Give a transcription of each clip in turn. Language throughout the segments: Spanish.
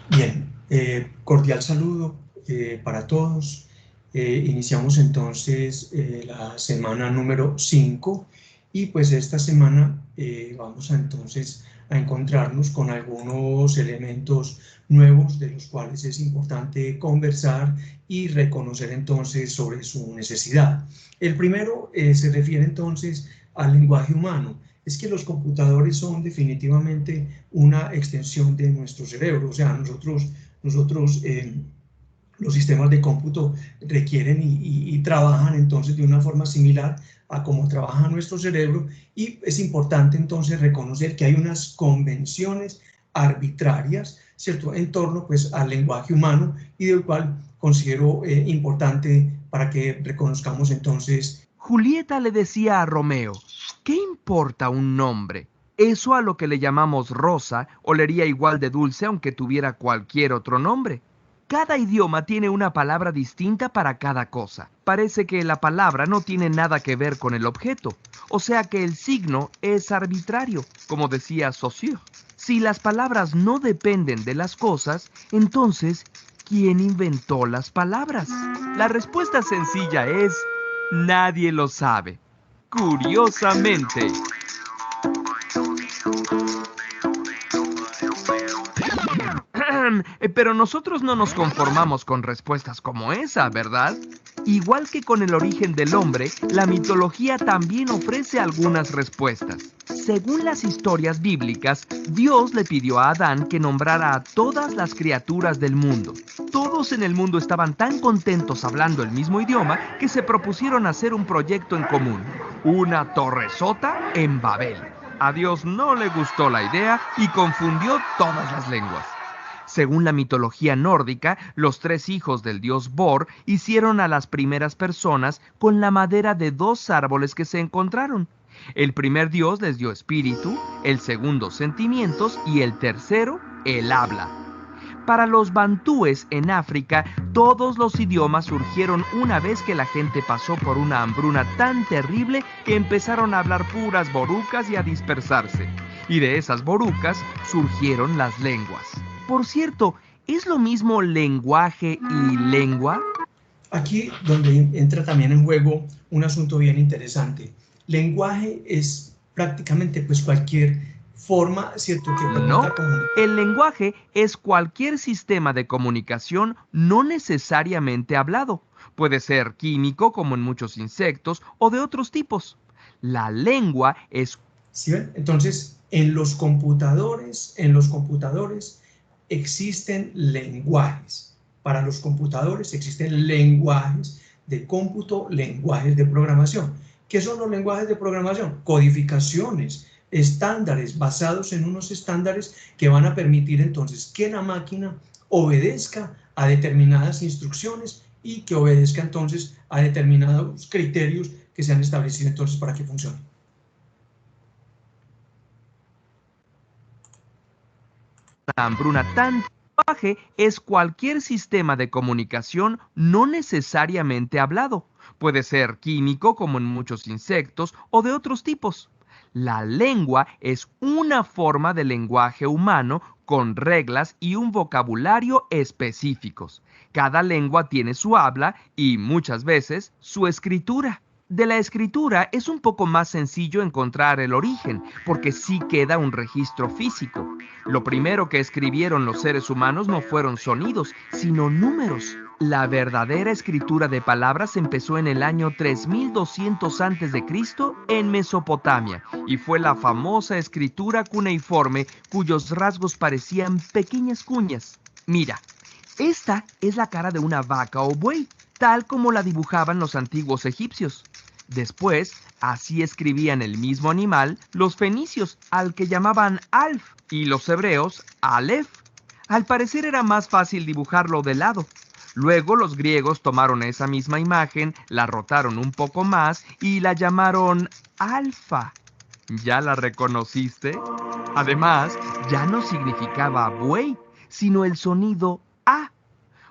Bien, cordial saludo para todos. Iniciamos entonces la semana número 5 y pues esta semana vamos a entonces a encontrarnos con algunos elementos nuevos de los cuales es importante conversar y reconocer entonces sobre su necesidad. El primero se refiere entonces al lenguaje humano. Es que los computadores son definitivamente una extensión de nuestro cerebro, o sea, nosotros los sistemas de cómputo requieren y trabajan entonces de una forma similar a cómo trabaja nuestro cerebro, y es importante entonces reconocer que hay unas convenciones arbitrarias, ¿cierto?, en torno pues al lenguaje humano, y del cual considero importante para que reconozcamos entonces. Julieta le decía a Romeo, ¿qué importa un nombre? Eso a lo que le llamamos Rosa olería igual de dulce aunque tuviera cualquier otro nombre. Cada idioma tiene una palabra distinta para cada cosa. Parece que la palabra no tiene nada que ver con el objeto, o sea que el signo es arbitrario, como decía Saussure. Si las palabras no dependen de las cosas, entonces, ¿quién inventó las palabras? La respuesta sencilla es: nadie lo sabe. Curiosamente. Pero nosotros no nos conformamos con respuestas como esa, ¿verdad? Igual que con el origen del hombre, la mitología también ofrece algunas respuestas. Según las historias bíblicas, Dios le pidió a Adán que nombrara a todas las criaturas del mundo. Todos en el mundo estaban tan contentos hablando el mismo idioma que se propusieron hacer un proyecto en común, una torresota en Babel. A Dios no le gustó la idea y confundió todas las lenguas. Según la mitología nórdica, los tres hijos del dios Bor hicieron a las primeras personas con la madera de dos árboles que se encontraron. El primer dios les dio espíritu, el segundo sentimientos y el tercero el habla. Para los bantúes en África, todos los idiomas surgieron una vez que la gente pasó por una hambruna tan terrible que empezaron a hablar puras borucas y a dispersarse. Y de esas borucas surgieron las lenguas. Por cierto, ¿es lo mismo lenguaje y lengua? Aquí donde entra también en juego un asunto bien interesante. Lenguaje es prácticamente pues cualquier forma, ¿cierto?, que No. permita comunicar. El lenguaje es cualquier sistema de comunicación no necesariamente hablado. Puede ser químico, como en muchos insectos, o de otros tipos. La lengua es... ¿Sí ven? Entonces, en los computadores existen lenguajes. Para los computadores existen lenguajes de cómputo, lenguajes de programación. ¿Qué son los lenguajes de programación? Codificaciones, estándares basados en unos estándares que van a permitir entonces que la máquina obedezca a determinadas instrucciones y que obedezca entonces a determinados criterios que se han establecido entonces para que funcione. La hambruna tan... lenguaje es cualquier sistema de comunicación no necesariamente hablado. Puede ser químico, como en muchos insectos, o de otros tipos. La lengua es una forma de lenguaje humano con reglas y un vocabulario específicos. Cada lengua tiene su habla y, muchas veces, su escritura. De la escritura es un poco más sencillo encontrar el origen, porque sí queda un registro físico. Lo primero que escribieron los seres humanos no fueron sonidos, sino números. La verdadera escritura de palabras empezó en el año 3200 a.C. en Mesopotamia y fue la famosa escritura cuneiforme cuyos rasgos parecían pequeñas cuñas. Mira, esta es la cara de una vaca o buey, tal como la dibujaban los antiguos egipcios. Después, así escribían el mismo animal los fenicios, al que llamaban Alf, y los hebreos Aleph. Al parecer era más fácil dibujarlo de lado. Luego los griegos tomaron esa misma imagen, la rotaron un poco más y la llamaron Alfa. ¿Ya la reconociste? Además, ya no significaba buey, sino el sonido A.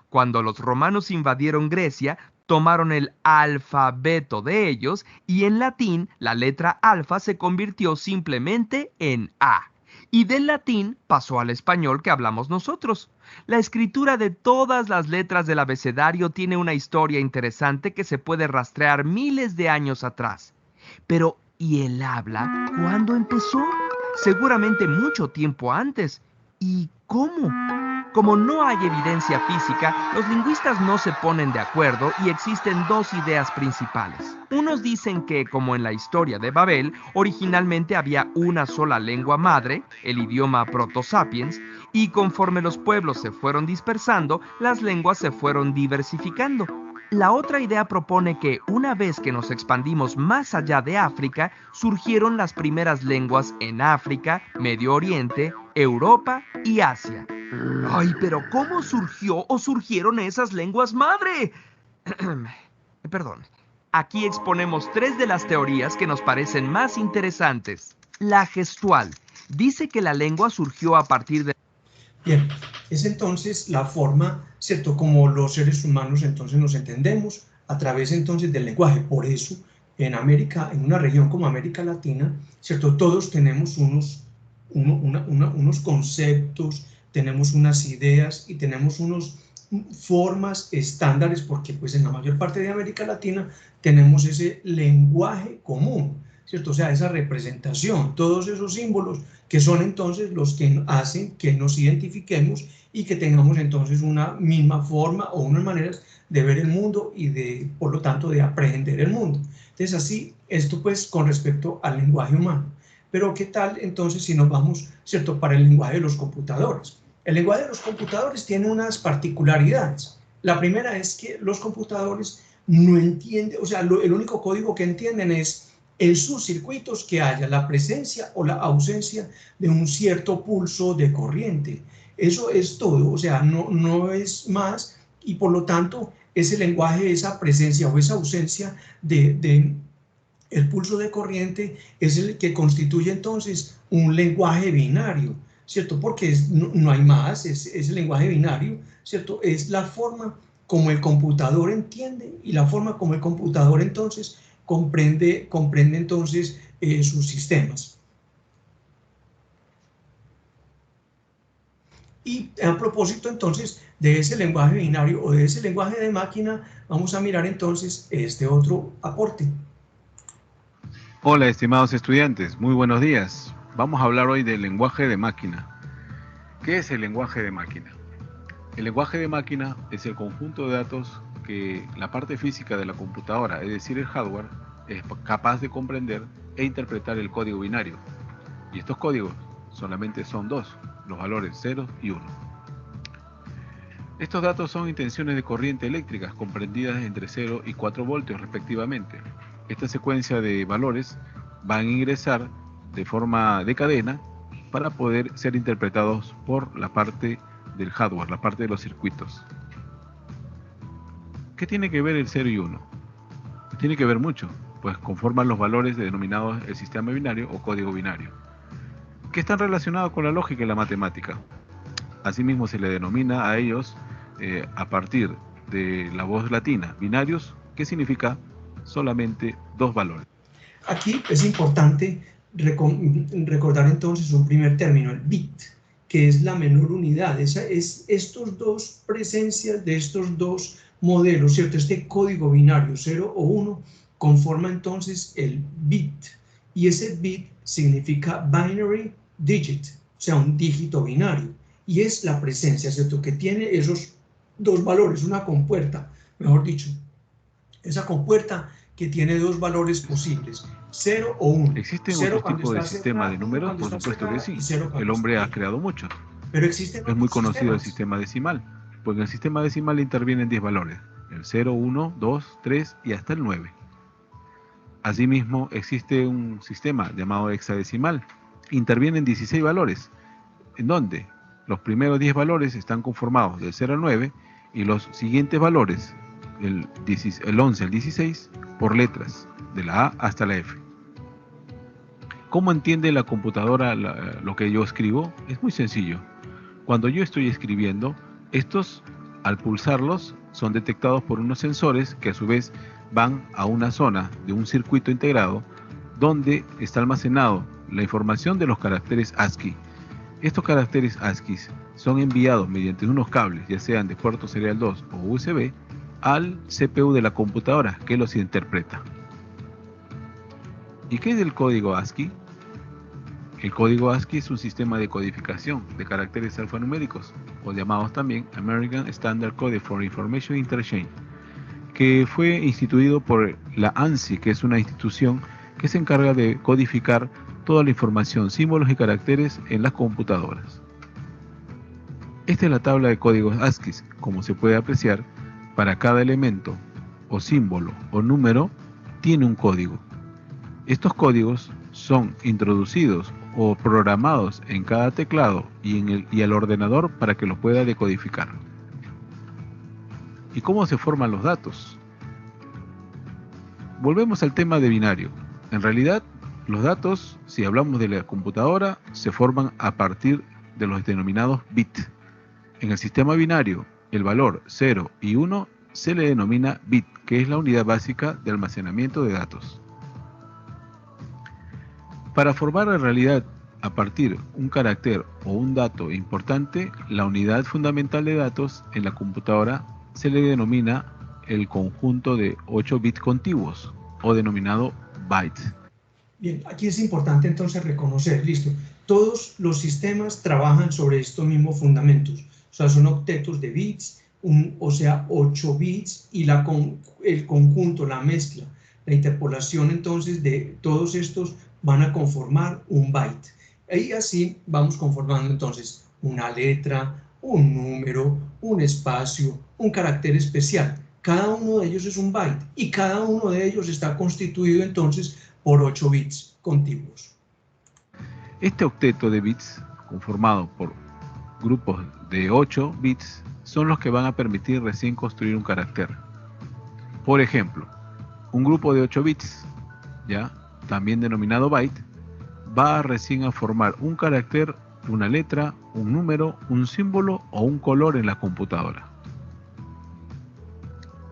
Cuando los romanos invadieron Grecia, tomaron el alfabeto de ellos y en latín la letra alfa se convirtió simplemente en A. y del latín pasó al español que hablamos nosotros. La escritura de todas las letras del abecedario tiene una historia interesante que se puede rastrear miles de años atrás. Pero, ¿y el habla cuándo empezó? Seguramente mucho tiempo antes. ¿Y cómo? Como no hay evidencia física, los lingüistas no se ponen de acuerdo y existen dos ideas principales. Unos dicen que, como en la historia de Babel, originalmente había una sola lengua madre, el idioma proto-sapiens, y conforme los pueblos se fueron dispersando, las lenguas se fueron diversificando. La otra idea propone que una vez que nos expandimos más allá de África, surgieron las primeras lenguas en África, Medio Oriente, Europa y Asia. Ay, pero ¿cómo surgió o surgieron esas lenguas madre? Perdón. Aquí exponemos tres de las teorías que nos parecen más interesantes. La gestual dice que la lengua surgió a partir de... Bien, es entonces la forma, ¿cierto?, como los seres humanos entonces nos entendemos a través entonces del lenguaje. Por eso, en América, en una región como América Latina, ¿cierto?, todos tenemos unos conceptos, tenemos unas ideas y tenemos unas formas estándares, porque pues en la mayor parte de América Latina tenemos ese lenguaje común, ¿cierto? O sea, esa representación, todos esos símbolos que son entonces los que hacen que nos identifiquemos y que tengamos entonces una misma forma o unas maneras de ver el mundo y de, por lo tanto, de aprender el mundo. Entonces así, esto pues con respecto al lenguaje humano. Pero ¿qué tal entonces si nos vamos, ¿cierto?, para el lenguaje de los computadores? El lenguaje de los computadores tiene unas particularidades. La primera es que los computadores no entienden, o sea, el único código que entienden es en sus circuitos que haya la presencia o la ausencia de un cierto pulso de corriente. Eso es todo, o sea, no es más, y por lo tanto ese lenguaje, esa presencia o esa ausencia de el pulso de corriente es el que constituye entonces un lenguaje binario, ¿cierto? Porque no hay más, es el lenguaje binario, ¿cierto? Es la forma como el computador entiende y la forma como el computador entonces comprende entonces sus sistemas. Y a propósito entonces de ese lenguaje binario o de ese lenguaje de máquina, vamos a mirar entonces este otro aporte. Hola, estimados estudiantes, muy buenos días. Vamos a hablar hoy del lenguaje de máquina. ¿Qué es el lenguaje de máquina? El lenguaje de máquina es el conjunto de datos que la parte física de la computadora, es decir, el hardware, es capaz de comprender e interpretar el código binario. Y estos códigos solamente son dos, los valores 0 y 1. Estos datos son intenciones de corriente eléctricas comprendidas entre 0 y 4 voltios respectivamente. Esta secuencia de valores van a ingresar de forma de cadena para poder ser interpretados por la parte del hardware, la parte de los circuitos. ¿Qué tiene que ver el 0 y 1? Tiene que ver mucho, pues conforman los valores denominados el sistema binario o código binario, que están relacionados con la lógica y la matemática. Asimismo se le denomina a ellos, a partir de la voz latina, binarios, que significa solamente dos valores. Aquí es importante recordar entonces un primer término, el bit, que es la menor unidad. Esa es estos dos presencias de estos dos modelos, ¿cierto? Este código binario 0 o 1 conforma entonces el bit, y ese bit significa binary digit, o sea, un dígito binario, y es la presencia, ¿cierto?, que tiene esos dos valores, una compuerta, mejor dicho, esa compuerta que tiene dos valores posibles, 0 o 1. ¿Existen otros tipos de sistemas de números? Por supuesto que sí. El hombre ha creado muchos. Pero existen es muy conocido el sistema decimal, pues en el sistema decimal intervienen 10 valores, el 0, 1, 2, 3 y hasta el 9. Asimismo, existe un sistema llamado hexadecimal. Intervienen 16 valores, en donde los primeros 10 valores están conformados del 0 al 9 y los siguientes valores, el 11 al 16, por letras, de la A hasta la F. ¿Cómo entiende la computadora lo que yo escribo? Es muy sencillo. Cuando yo estoy escribiendo, estos, al pulsarlos, son detectados por unos sensores que a su vez van a una zona de un circuito integrado donde está almacenado la información de los caracteres ASCII, Estos caracteres ASCII son enviados mediante unos cables, ya sean de puerto serial 2 o USB, al CPU de la computadora, que los interpreta. ¿Y qué es el código ASCII? El código ASCII es un sistema de codificación de caracteres alfanuméricos, o llamados también American Standard Code for Information Interchange, que fue instituido por la ANSI, que es una institución que se encarga de codificar toda la información, símbolos y caracteres en las computadoras. Esta es la tabla de códigos ASCII. Como se puede apreciar, para cada elemento, o símbolo, o número, tiene un código. Estos códigos son introducidos o programados en cada teclado y al ordenador para que los pueda decodificar. ¿Y cómo se forman los datos? Volvemos al tema de binario. En realidad, los datos, si hablamos de la computadora, se forman a partir de los denominados bits. En el sistema binario, el valor 0 y 1 se le denomina bit, que es la unidad básica de almacenamiento de datos. Para formar en realidad a partir un carácter o un dato importante, la unidad fundamental de datos en la computadora se le denomina el conjunto de 8 bits contiguos, o denominado bytes. Bien, aquí es importante entonces reconocer, listo, todos los sistemas trabajan sobre estos mismos fundamentos, o sea, son octetos de bits, o sea, 8 bits, y el conjunto, la mezcla, la interpolación entonces de todos estos van a conformar un byte. Y así vamos conformando entonces una letra, un número, un espacio, un carácter especial. Cada uno de ellos es un byte y cada uno de ellos está constituido entonces por 8 bits contiguos. Este octeto de bits, conformado por grupos de 8 bits, son los que van a permitir recién construir un carácter. Por ejemplo, un grupo de 8 bits, ¿ya?, también denominado byte, va recién a formar un carácter, una letra, un número, un símbolo o un color en la computadora.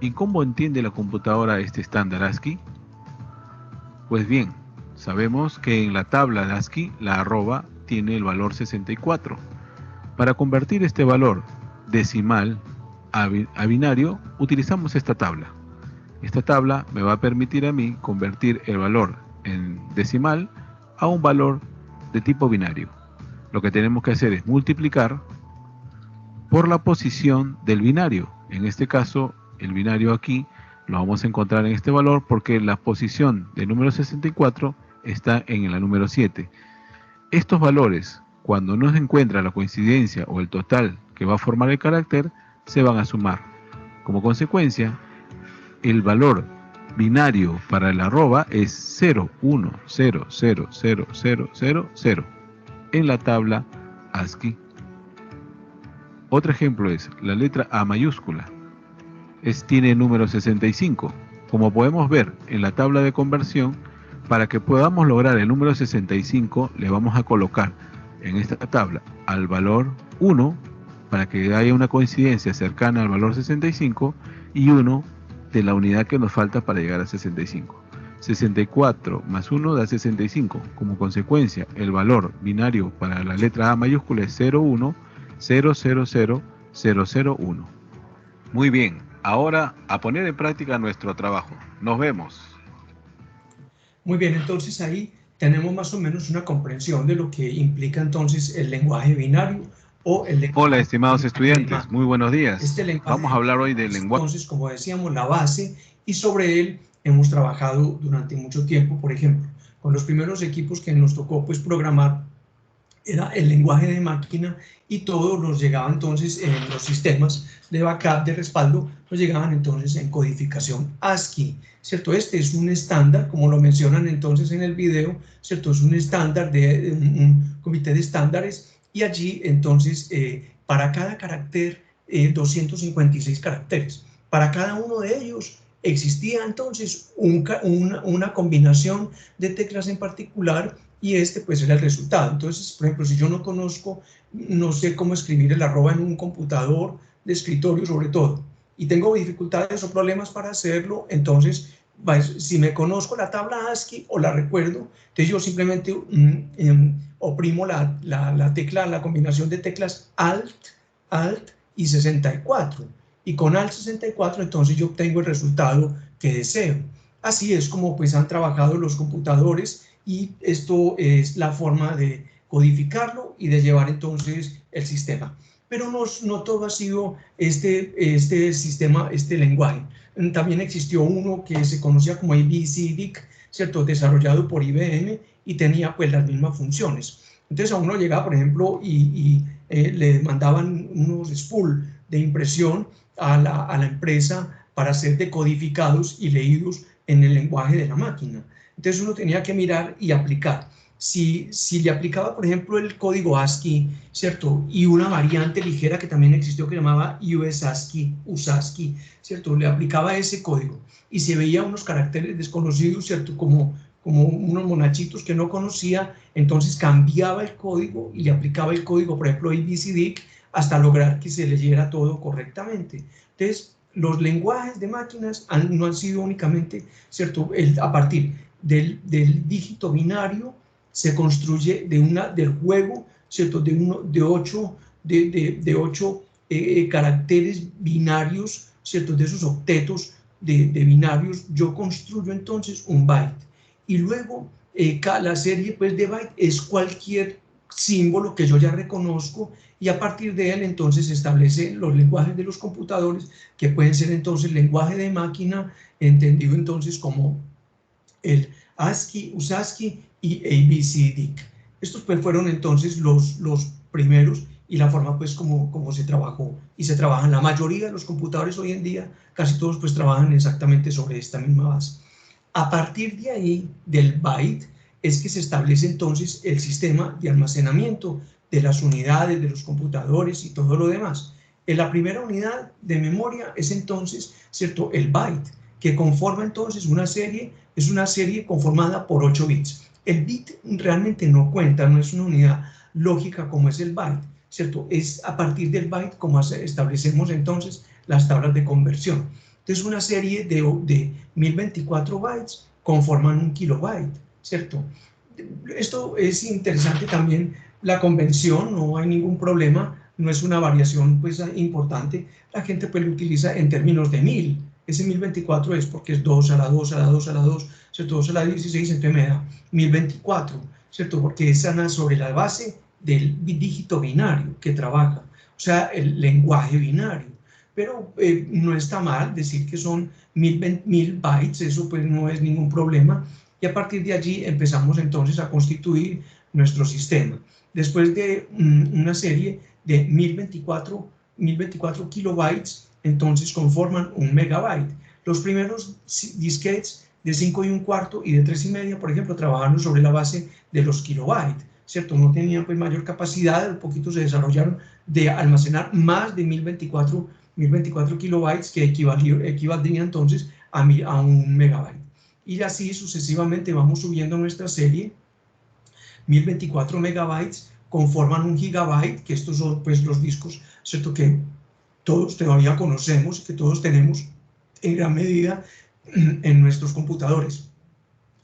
¿Y cómo entiende la computadora este estándar ASCII? Pues bien, sabemos que en la tabla de ASCII la arroba tiene el valor 64. Para convertir este valor decimal a binario, utilizamos esta tabla. Esta tabla me va a permitir a mí convertir el valor en decimal a un valor de tipo binario. Lo que tenemos que hacer es multiplicar por la posición del binario. En este caso, el binario aquí lo vamos a encontrar en este valor porque la posición del número 64 está en la número 7. Estos valores, cuando no se encuentra la coincidencia o el total que va a formar el carácter, se van a sumar. Como consecuencia, el valor binario para el arroba es 0, 1, 0, 0, 0, 0, 0, 0 en la tabla ASCII. Otro ejemplo es la letra A mayúscula. Tiene el número 65. Como podemos ver en la tabla de conversión, para que podamos lograr el número 65, le vamos a colocar en esta tabla al valor 1, para que haya una coincidencia cercana al valor 65, y 1 de la unidad que nos falta para llegar a 65. 64 más 1 da 65. Como consecuencia, el valor binario para la letra A mayúscula es 01, 000, 001. Muy bien, ahora a poner en práctica nuestro trabajo. Nos vemos. Muy bien, entonces ahí tenemos más o menos una comprensión de lo que implica entonces el lenguaje binario o el lenguaje. Hola, estimados estudiantes, muy buenos días. Vamos a hablar hoy del lenguaje. Entonces, como decíamos, la base, y sobre él hemos trabajado durante mucho tiempo. Por ejemplo, con los primeros equipos que nos tocó pues programar era el lenguaje de máquina, y todo nos llegaba entonces en los sistemas de backup, de respaldo, nos llegaban entonces en codificación ASCII, ¿cierto? Este es un estándar, como lo mencionan entonces en el video, ¿cierto? Es un estándar de un comité de estándares, y allí entonces para cada carácter 256 caracteres. Para cada uno de ellos existía entonces una combinación de teclas en particular, y este pues era el resultado. Entonces, por ejemplo, si yo no conozco, no sé cómo escribir el arroba en un computador de escritorio sobre todo, y tengo dificultades o problemas para hacerlo, entonces si me conozco la tabla ASCII o la recuerdo, entonces yo simplemente oprimo la tecla, la combinación de teclas Alt y 64. Y con Alt 64 entonces yo obtengo el resultado que deseo. Así es como pues han trabajado los computadores y esto es la forma de codificarlo y de llevar entonces el sistema. Pero no todo ha sido este sistema, este lenguaje. También existió uno que se conocía como ABCDIC, ¿cierto? Desarrollado por IBM y tenía pues las mismas funciones. Entonces a uno llegaba, por ejemplo, le mandaban unos spool de impresión a la empresa para ser decodificados y leídos en el lenguaje de la máquina. Entonces uno tenía que mirar y aplicar. Si le aplicaba, por ejemplo, el código ASCII, ¿cierto? Y una variante ligera que también existió que llamaba USASCII, ¿cierto? Le aplicaba ese código y se veía unos caracteres desconocidos, ¿cierto? Como unos monachitos que no conocía, entonces cambiaba el código y le aplicaba el código, por ejemplo, ABCDIC, hasta lograr que se leyera todo correctamente. Entonces, los lenguajes de máquinas no han sido únicamente, ¿cierto? A partir del dígito binario se construye del juego, ¿cierto? De 8 caracteres binarios, ¿cierto? De esos octetos de binarios, yo construyo entonces un byte. Y luego la serie pues, de byte es cualquier símbolo que yo ya reconozco y a partir de él entonces se establecen los lenguajes de los computadores que pueden ser entonces lenguaje de máquina, entendido entonces como el ASCII, USASCII y ABCDIC. Estos pues fueron entonces los primeros y la forma pues como se trabajó y se trabajan. La mayoría de los computadores hoy en día, casi todos pues trabajan exactamente sobre esta misma base. A partir de ahí, del byte, es que se establece entonces el sistema de almacenamiento de las unidades, de los computadores y todo lo demás. En la primera unidad de memoria es entonces, ¿cierto?, el byte, que conforma entonces una serie, es una serie conformada por 8 bits. El bit realmente no cuenta, no es una unidad lógica como es el byte, ¿cierto? Es a partir del byte como establecemos entonces las tablas de conversión. Entonces una serie de 1024 bytes conforman un kilobyte, ¿cierto? Esto es interesante también, la convención, no hay ningún problema, no es una variación pues importante, la gente pues lo utiliza en términos de 1000, ese 1024 es porque es 2 a la 2 a la 2 a la 2, ¿cierto? 2 a la 16, entonces me da 1024, ¿cierto? Porque es sobre la base del dígito binario que trabaja, o sea, el lenguaje binario. Pero no está mal decir que son 1000 bytes, eso pues no es ningún problema, y a partir de allí empezamos entonces a constituir nuestro sistema. Después de una serie de 1024 kilobytes, entonces conforman un megabyte. Los primeros disquetes de 5 1/4 y de 3 1/2, por ejemplo, trabajaron sobre la base de los kilobytes, ¿cierto? No tenían pues mayor capacidad, un poquito se desarrollaron de almacenar más de 1024 kilobytes que equivaldría entonces a un megabyte. Y así sucesivamente vamos subiendo nuestra serie. 1024 megabytes conforman un gigabyte, que estos son pues los discos, ¿cierto? Que todos todavía conocemos, que todos tenemos en gran medida en nuestros computadores.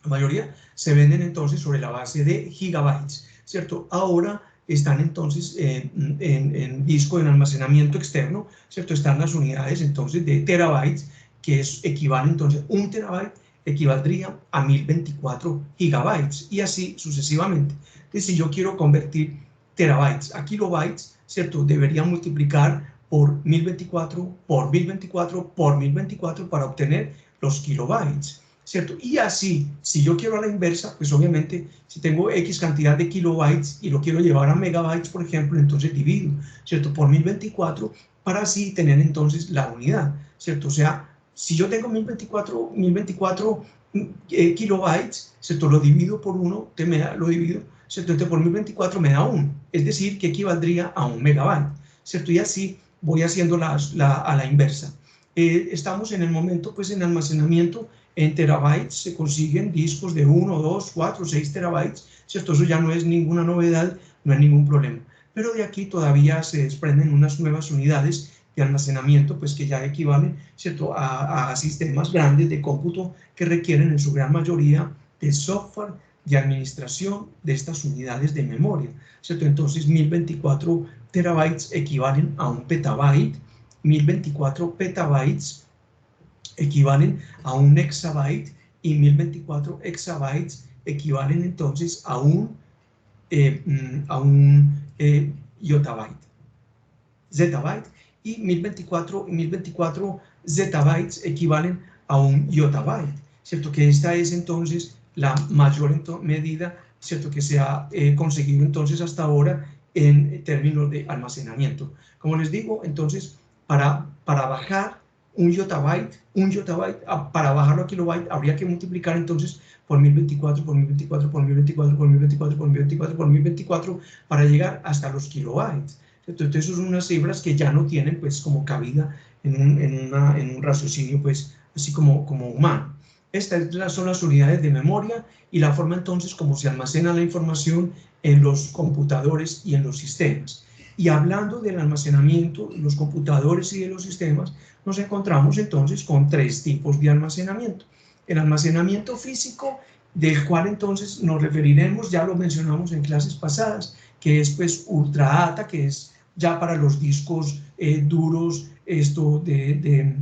La mayoría se venden entonces sobre la base de gigabytes, ¿cierto? Ahora están entonces en disco, en almacenamiento externo, ¿cierto? Están las unidades entonces de terabytes, que equivale entonces, un terabyte equivaldría a 1024 gigabytes y así sucesivamente. Entonces, si yo quiero convertir terabytes a kilobytes, ¿cierto? Debería multiplicar por 1024, por 1024, por 1024 para obtener los kilobytes, ¿cierto? Y así, si yo quiero a la inversa, pues obviamente, si tengo X cantidad de kilobytes y lo quiero llevar a megabytes, por ejemplo, entonces divido, ¿cierto? Por 1024 para así tener entonces la unidad, ¿cierto? O sea, si yo tengo 1024 kilobytes, ¿cierto? Lo divido por 1, lo divido, ¿cierto? Entonces por 1024 me da 1, es decir, que equivaldría a un megabyte, ¿cierto? Y así voy haciendo a la inversa. Estamos en el momento, pues, en almacenamiento en terabytes, se consiguen discos de 1, 2, 4, 6 terabytes, ¿cierto? Eso ya no es ninguna novedad, no hay ningún problema. Pero de aquí todavía se desprenden unas nuevas unidades de almacenamiento, pues que ya equivalen, ¿cierto?, a sistemas grandes de cómputo que requieren en su gran mayoría de software de administración de estas unidades de memoria, ¿cierto? Entonces 1024 terabytes equivalen a un petabyte, 1024 petabytes equivalen a un exabyte y 1024 exabytes equivalen entonces a un yottabyte, zettabyte, y 1024 zettabytes equivalen a un yottabyte, ¿cierto? Que esta es entonces la mayor medida, ¿cierto?, que se ha conseguido entonces hasta ahora en términos de almacenamiento. Como les digo, entonces, para bajar un yottabyte, para bajarlo a kilobyte, habría que multiplicar entonces por 1024, por 1024, por 1024, por 1024, por 1024, por 1024, para llegar hasta los kilobytes. Entonces, son unas cifras que ya no tienen, pues, como cabida en un raciocinio, pues, así como humano. Estas son las unidades de memoria y la forma entonces como se almacena la información en los computadores y en los sistemas. Y hablando del almacenamiento, de los computadores y de los sistemas, nos encontramos entonces con tres tipos de almacenamiento. El almacenamiento físico, del cual entonces nos referiremos, ya lo mencionamos en clases pasadas, que es pues ultra ATA, que es ya para los discos duros, de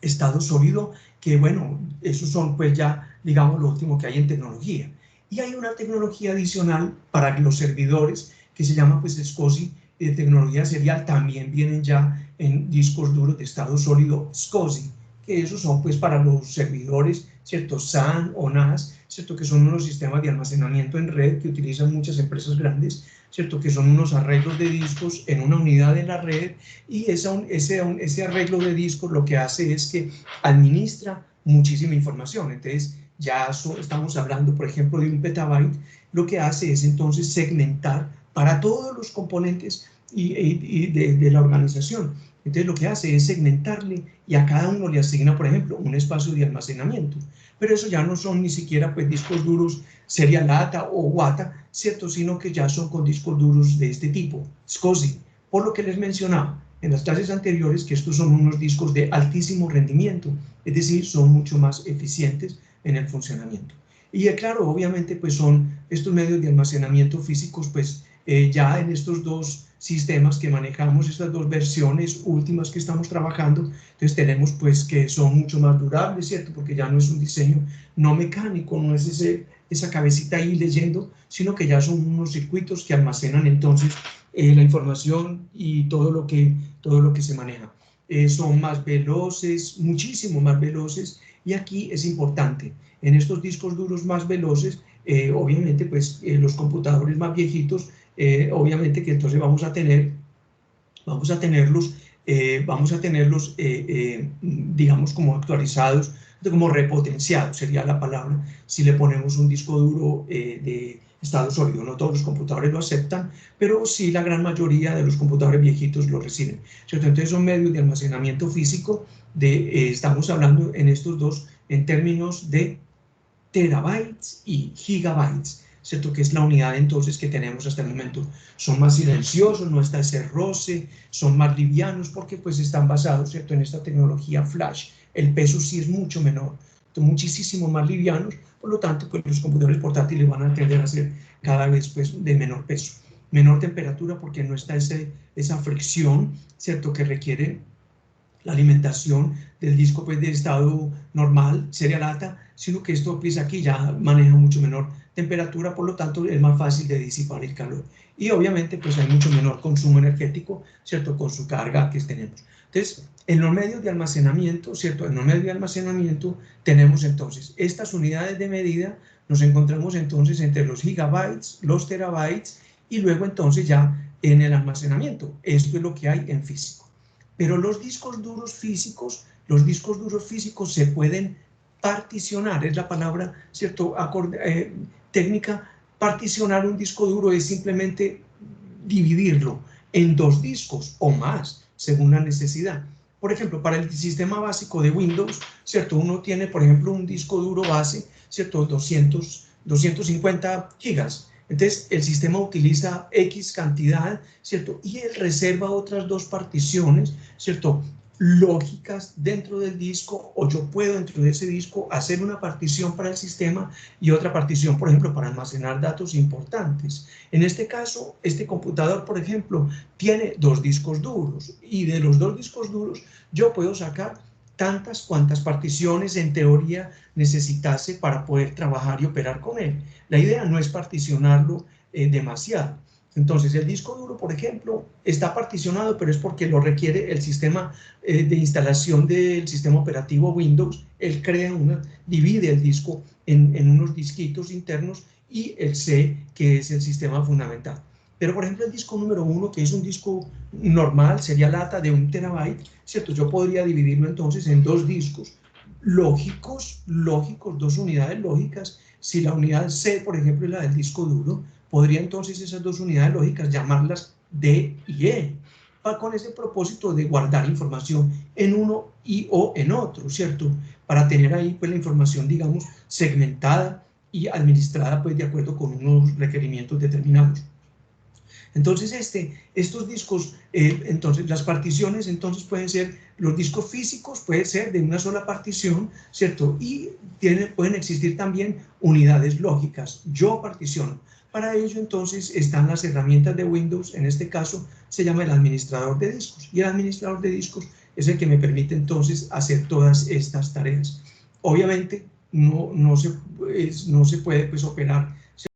estado sólido, que bueno, esos son pues ya, digamos, lo último que hay en tecnología. Y hay una tecnología adicional para los servidores que se llama pues SCSI, tecnología serial, también vienen ya en discos duros de estado sólido SCSI, que esos son pues para los servidores, ¿cierto?, SAN o NAS, ¿cierto?, que son unos sistemas de almacenamiento en red que utilizan muchas empresas grandes, ¿cierto?, que son unos arreglos de discos en una unidad de la red, y ese arreglo de discos lo que hace es que administra muchísima información. Entonces ya estamos hablando, por ejemplo, de un petabyte, lo que hace es entonces segmentar para todos los componentes de la organización. Entonces lo que hace es segmentarle y a cada uno le asigna, por ejemplo, un espacio de almacenamiento. Pero eso ya no son ni siquiera pues discos duros serial ATA o WATA, ¿cierto?, sino que ya son con discos duros de este tipo, SCSI, por lo que les mencionaba en las clases anteriores que estos son unos discos de altísimo rendimiento, es decir, son mucho más eficientes en el funcionamiento. Y claro, obviamente pues son estos medios de almacenamiento físicos, pues ya en estos dos sistemas que manejamos, estas dos versiones últimas que estamos trabajando, entonces tenemos pues que son mucho más durables, ¿cierto?, porque ya no es un diseño no mecánico, no es esa cabecita ahí leyendo, sino que ya son unos circuitos que almacenan entonces la información y todo lo que se maneja. Son más veloces, muchísimo más veloces, y aquí es importante, en estos discos duros más veloces, obviamente pues los computadores más viejitos, obviamente que entonces vamos a tenerlos, digamos, como actualizados, como repotenciados sería la palabra, si le ponemos un disco duro de estado sólido. No todos los computadores lo aceptan, pero sí la gran mayoría de los computadores viejitos lo reciben, ¿cierto? Entonces son medios de almacenamiento físico, estamos hablando en estos dos en términos de terabytes y gigabytes, ¿cierto?, que es la unidad entonces que tenemos hasta el momento. Son más silenciosos, no está ese roce, son más livianos porque pues están basados, ¿cierto?, en esta tecnología flash. El peso sí es mucho menor, muchísimo más livianos, por lo tanto pues los computadores portátiles van a tender a ser cada vez pues de menor peso, menor temperatura, porque no está esa fricción, ¿cierto?, que requiere la alimentación del disco pues de estado normal, serial ATA, sino que esto pues aquí ya maneja mucho menor temperatura, por lo tanto es más fácil de disipar el calor. Y obviamente pues hay mucho menor consumo energético, ¿cierto?, con su carga que tenemos. Entonces, en los medios de almacenamiento, ¿cierto?, en los medios de almacenamiento tenemos entonces estas unidades de medida, nos encontramos entonces entre los gigabytes, los terabytes, y luego entonces ya en el almacenamiento. Esto es lo que hay en físico. Pero los discos duros físicos se pueden particionar, es la palabra, ¿cierto?, técnica. Particionar un disco duro es simplemente dividirlo en dos discos o más, según la necesidad. Por ejemplo, para el sistema básico de Windows, ¿cierto?, uno tiene, por ejemplo, un disco duro base, ¿cierto?, 250 gigas. Entonces, el sistema utiliza X cantidad, ¿cierto? Y él reserva otras dos particiones, ¿cierto? Lógicas dentro del disco, o yo puedo dentro de ese disco hacer una partición para el sistema y otra partición, por ejemplo, para almacenar datos importantes. En este caso, este computador, por ejemplo, tiene dos discos duros, y de los dos discos duros yo puedo sacar tantas cuantas particiones en teoría necesitase para poder trabajar y operar con él. La idea no es particionarlo demasiado. Entonces, el disco duro, por ejemplo, está particionado, pero es porque lo requiere el sistema de instalación del sistema operativo Windows. Él divide el disco en unos disquitos internos, y el C, que es el sistema fundamental. Pero, por ejemplo, el disco número 1, que es un disco normal, sería lata de 1 terabyte, ¿cierto? Yo podría dividirlo entonces en dos discos lógicos, dos unidades lógicas. Si la unidad C, por ejemplo, es la del disco duro, podría entonces esas dos unidades lógicas llamarlas D y E, con ese propósito de guardar información en uno y o en otro, ¿cierto? Para tener ahí pues la información, digamos, segmentada y administrada pues de acuerdo con unos requerimientos determinados. Entonces, estos discos, entonces las particiones entonces pueden ser, los discos físicos pueden ser de una sola partición, ¿cierto? Y pueden existir también unidades lógicas. Yo particiono. Para ello entonces están las herramientas de Windows. En este caso se llama el administrador de discos, y el administrador de discos es el que me permite entonces hacer todas estas tareas. Obviamente no se puede pues operar